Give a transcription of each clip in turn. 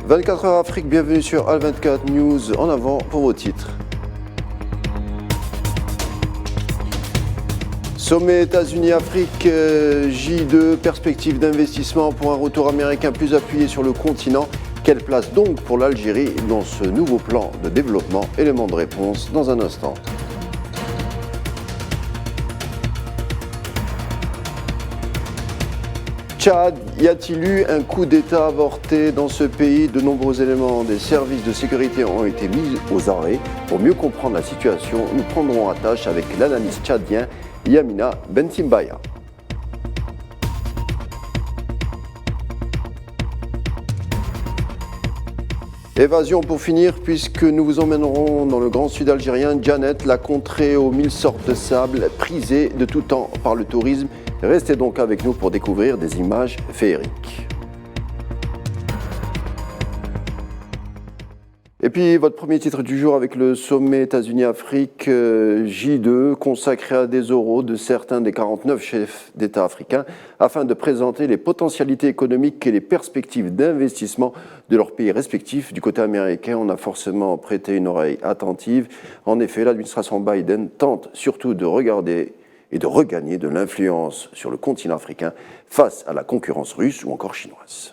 24 heures Afrique, bienvenue sur Al24 News. En avant pour vos titres. Sommet États-Unis-Afrique, J2, perspective d'investissement pour un retour américain plus appuyé sur le continent. Quelle place donc pour l'Algérie dans ce nouveau plan de développement? Élément de réponse dans un instant. Tchad, y a-t-il eu un coup d'État avorté dans ce pays? De nombreux éléments des services de sécurité ont été mis aux arrêts. Pour mieux comprendre la situation, nous prendrons attache avec l'analyste tchadien Yamina Bentimbaya. Évasion pour finir, puisque nous vous emmènerons dans le grand sud algérien. Djanet, la contrée aux 1000 sortes de sable, prisée de tout temps par le tourisme. Restez donc avec nous pour découvrir des images féeriques. Et puis votre premier titre du jour avec le sommet États-Unis-Afrique J2 consacré à des oraux de certains des 49 chefs d'État africains afin de présenter les potentialités économiques et les perspectives d'investissement de leurs pays respectifs. Du côté américain, on a forcément prêté une oreille attentive. En effet, l'administration Biden tente surtout de regarder et de regagner de l'influence sur le continent africain face à la concurrence russe ou encore chinoise.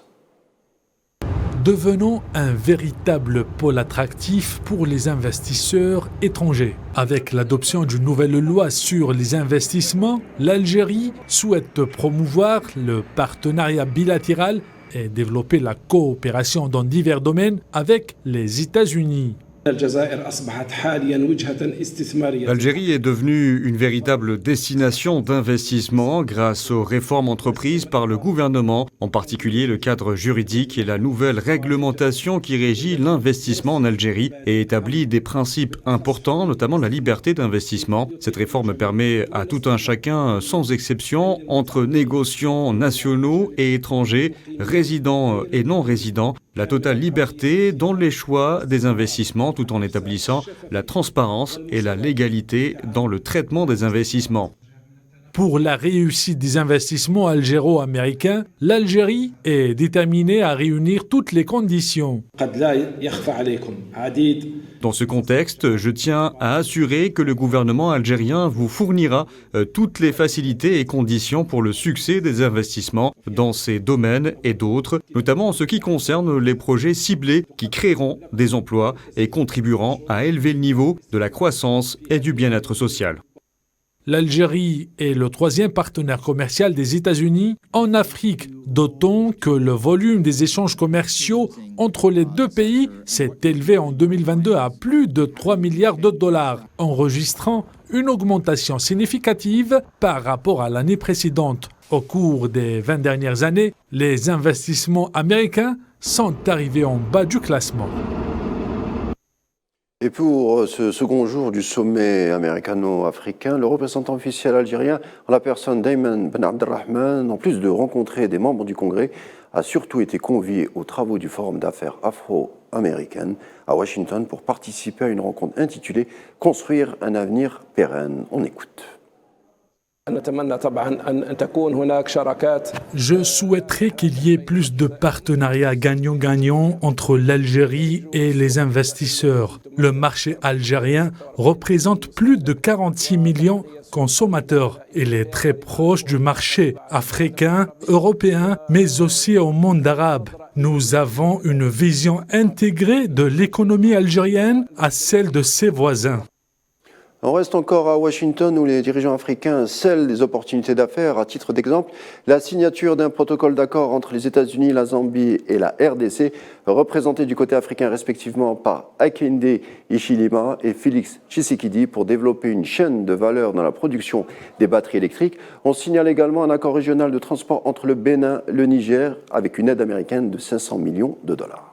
Devenons un véritable pôle attractif pour les investisseurs étrangers. Avec l'adoption d'une nouvelle loi sur les investissements, l'Algérie souhaite promouvoir le partenariat bilatéral et développer la coopération dans divers domaines avec les États-Unis. L'Algérie est devenue une véritable destination d'investissement grâce aux réformes entreprises par le gouvernement, en particulier le cadre juridique et la nouvelle réglementation qui régit l'investissement en Algérie et établit des principes importants, notamment la liberté d'investissement. Cette réforme permet à tout un chacun, sans exception, entre négociants nationaux et étrangers, résidents et non résidents, la totale liberté dans les choix des investissements tout en établissant la transparence et la légalité dans le traitement des investissements. Pour la réussite des investissements algéro-américains, l'Algérie est déterminée à réunir toutes les conditions. Dans ce contexte, je tiens à assurer que le gouvernement algérien vous fournira toutes les facilités et conditions pour le succès des investissements dans ces domaines et d'autres, notamment en ce qui concerne les projets ciblés qui créeront des emplois et contribueront à élever le niveau de la croissance et du bien-être social. L'Algérie est le troisième partenaire commercial des États-Unis en Afrique, d'autant que le volume des échanges commerciaux entre les deux pays s'est élevé en 2022 à plus de 3 milliards de dollars, enregistrant une augmentation significative par rapport à l'année précédente. Au cours des 20 dernières années, les investissements américains sont arrivés en bas du classement. Et pour ce second jour du sommet américano-africain, le représentant officiel algérien, en la personne d'Ayman Ben Abdelrahman, en plus de rencontrer des membres du Congrès, a surtout été convié aux travaux du Forum d'affaires afro-américaines à Washington pour participer à une rencontre intitulée « Construire un avenir pérenne ». On écoute. Je souhaiterais qu'il y ait plus de partenariats gagnant-gagnant entre l'Algérie et les investisseurs. Le marché algérien représente plus de 46 millions de consommateurs. Il est très proche du marché africain, européen, mais aussi au monde arabe. Nous avons une vision intégrée de l'économie algérienne à celle de ses voisins. On reste encore à Washington où les dirigeants africains scellent des opportunités d'affaires. À titre d'exemple, la signature d'un protocole d'accord entre les États-Unis, la Zambie et la RDC, représentés du côté africain respectivement par Hakainde Hichilema et Félix Tshisekedi pour développer une chaîne de valeur dans la production des batteries électriques. On signale également un accord régional de transport entre le Bénin et le Niger avec une aide américaine de 500 millions de dollars.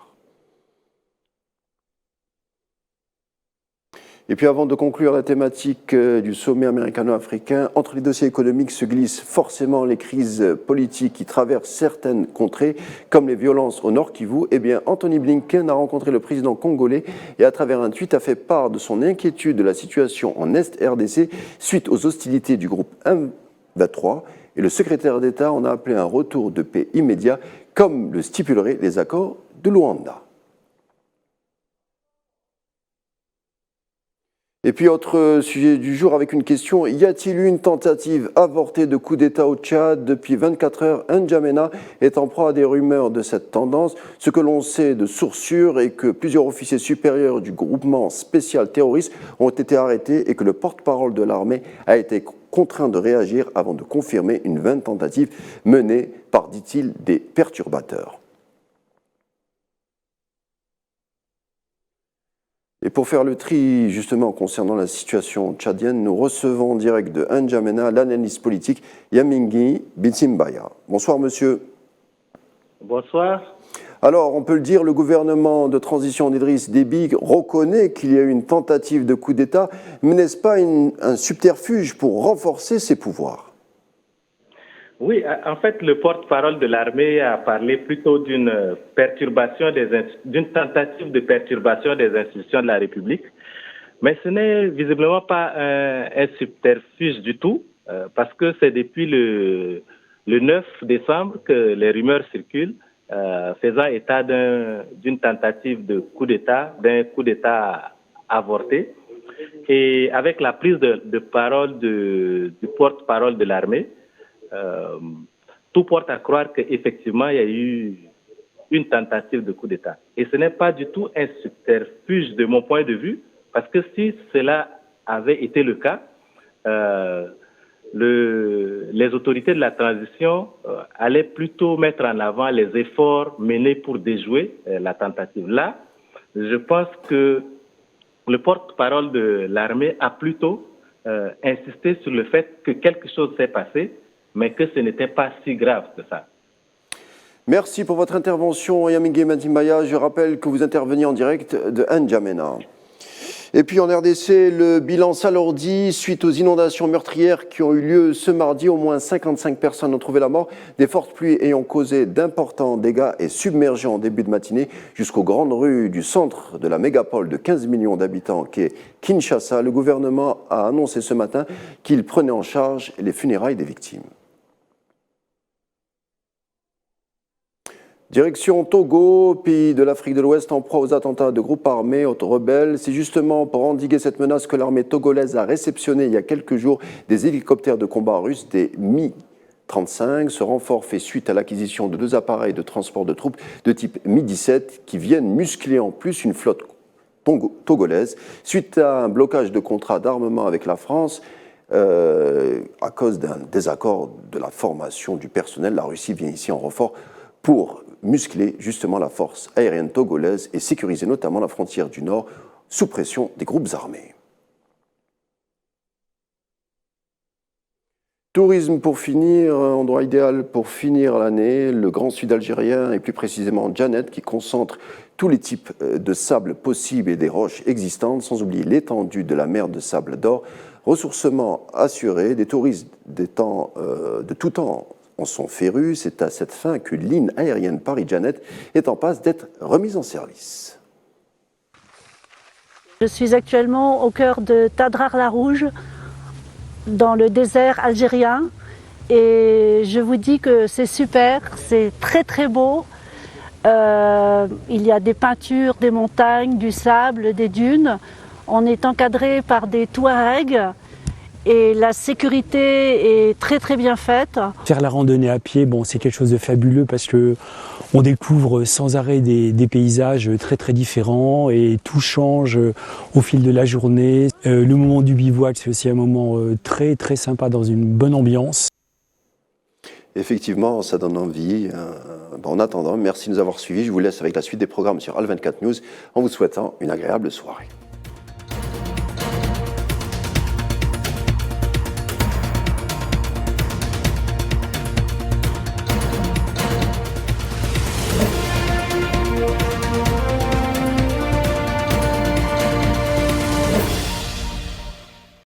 Et puis avant de conclure la thématique du sommet américano-africain, entre les dossiers économiques se glissent forcément les crises politiques qui traversent certaines contrées, comme les violences au Nord Kivu. Eh bien, Anthony Blinken a rencontré le président congolais et à travers un tweet a fait part de son inquiétude de la situation en Est-RDC suite aux hostilités du groupe M23. Et le secrétaire d'État en a appelé un retour de paix immédiat, comme le stipuleraient les accords de Luanda. Et puis, autre sujet du jour avec une question. Y a-t-il eu une tentative avortée de coup d'État au Tchad? Depuis 24 heures, N'Djamena est en proie à des rumeurs de cette tendance. Ce que l'on sait de sources sûres est que plusieurs officiers supérieurs du groupement spécial terroriste ont été arrêtés et que le porte-parole de l'armée a été contraint de réagir avant de confirmer une vaine tentative menée par, dit-il, des perturbateurs. Et pour faire le tri, justement, concernant la situation tchadienne, nous recevons en direct de N'Djamena l'analyste politique Yamingui Bitsimbaya. Bonsoir, monsieur. Bonsoir. Alors, on peut le dire, le gouvernement de transition d'Idriss Déby reconnaît qu'il y a eu une tentative de coup d'État, mais n'est-ce pas un subterfuge pour renforcer ses pouvoirs? Oui, en fait, le porte-parole de l'armée a parlé plutôt d'une tentative de perturbation des institutions de la République. Mais ce n'est visiblement pas un subterfuge du tout, parce que c'est depuis le 9 décembre que les rumeurs circulent, faisant état d'une tentative de coup d'État, d'un coup d'État avorté. Et avec la prise de parole du porte-parole de l'armée, tout porte à croire qu'effectivement, il y a eu une tentative de coup d'État. Et ce n'est pas du tout un subterfuge de mon point de vue, parce que si cela avait été le cas, les autorités de la transition allaient plutôt mettre en avant les efforts menés pour déjouer la tentative. Là, je pense que le porte-parole de l'armée a plutôt insisté sur le fait que quelque chose s'est passé, mais que ce n'était pas si grave que ça. Merci pour votre intervention, Yamingui Bitsimbaya. Je rappelle que vous interveniez en direct de N'Djamena. Et puis en RDC, le bilan s'alourdit suite aux inondations meurtrières qui ont eu lieu ce mardi. Au moins 55 personnes ont trouvé la mort. Des fortes pluies ayant causé d'importants dégâts et submergé en début de matinée jusqu'aux grandes rues du centre de la mégapole de 15 millions d'habitants qu'est Kinshasa. Le gouvernement a annoncé ce matin qu'il prenait en charge les funérailles des victimes. Direction Togo, pays de l'Afrique de l'Ouest en proie aux attentats de groupes armés rebelles. C'est justement pour endiguer cette menace que l'armée togolaise a réceptionné il y a quelques jours des hélicoptères de combat russes, des Mi-35. Ce renfort fait suite à l'acquisition de 2 appareils de transport de troupes de type Mi-17 qui viennent muscler en plus une flotte togolaise. Suite à un blocage de contrat d'armement avec la France, à cause d'un désaccord de la formation du personnel, la Russie vient ici en renfort pour muscler justement la force aérienne togolaise et sécuriser notamment la frontière du Nord sous pression des groupes armés. Tourisme pour finir, endroit idéal pour finir l'année, le Grand Sud algérien et plus précisément Djanet qui concentre tous les types de sable possibles et des roches existantes, sans oublier l'étendue de la mer de sable d'or. Ressourcement assuré, des touristes de tout temps en sont férus. C'est à cette fin que la ligne aérienne Paris-Djanet est en passe d'être remise en service. Je suis actuellement au cœur de Tadrar-la-Rouge, dans le désert algérien, et je vous dis que c'est super, c'est très très beau. Il y a des peintures, des montagnes, du sable, des dunes. On est encadré par des Touaregs. Et la sécurité est très très bien faite. Faire la randonnée à pied, bon, c'est quelque chose de fabuleux parce que on découvre sans arrêt des paysages très très différents et tout change au fil de la journée. Le moment du bivouac, c'est aussi un moment très très sympa dans une bonne ambiance. Effectivement, ça donne envie. En attendant, merci de nous avoir suivis. Je vous laisse avec la suite des programmes sur Al24 News en vous souhaitant une agréable soirée.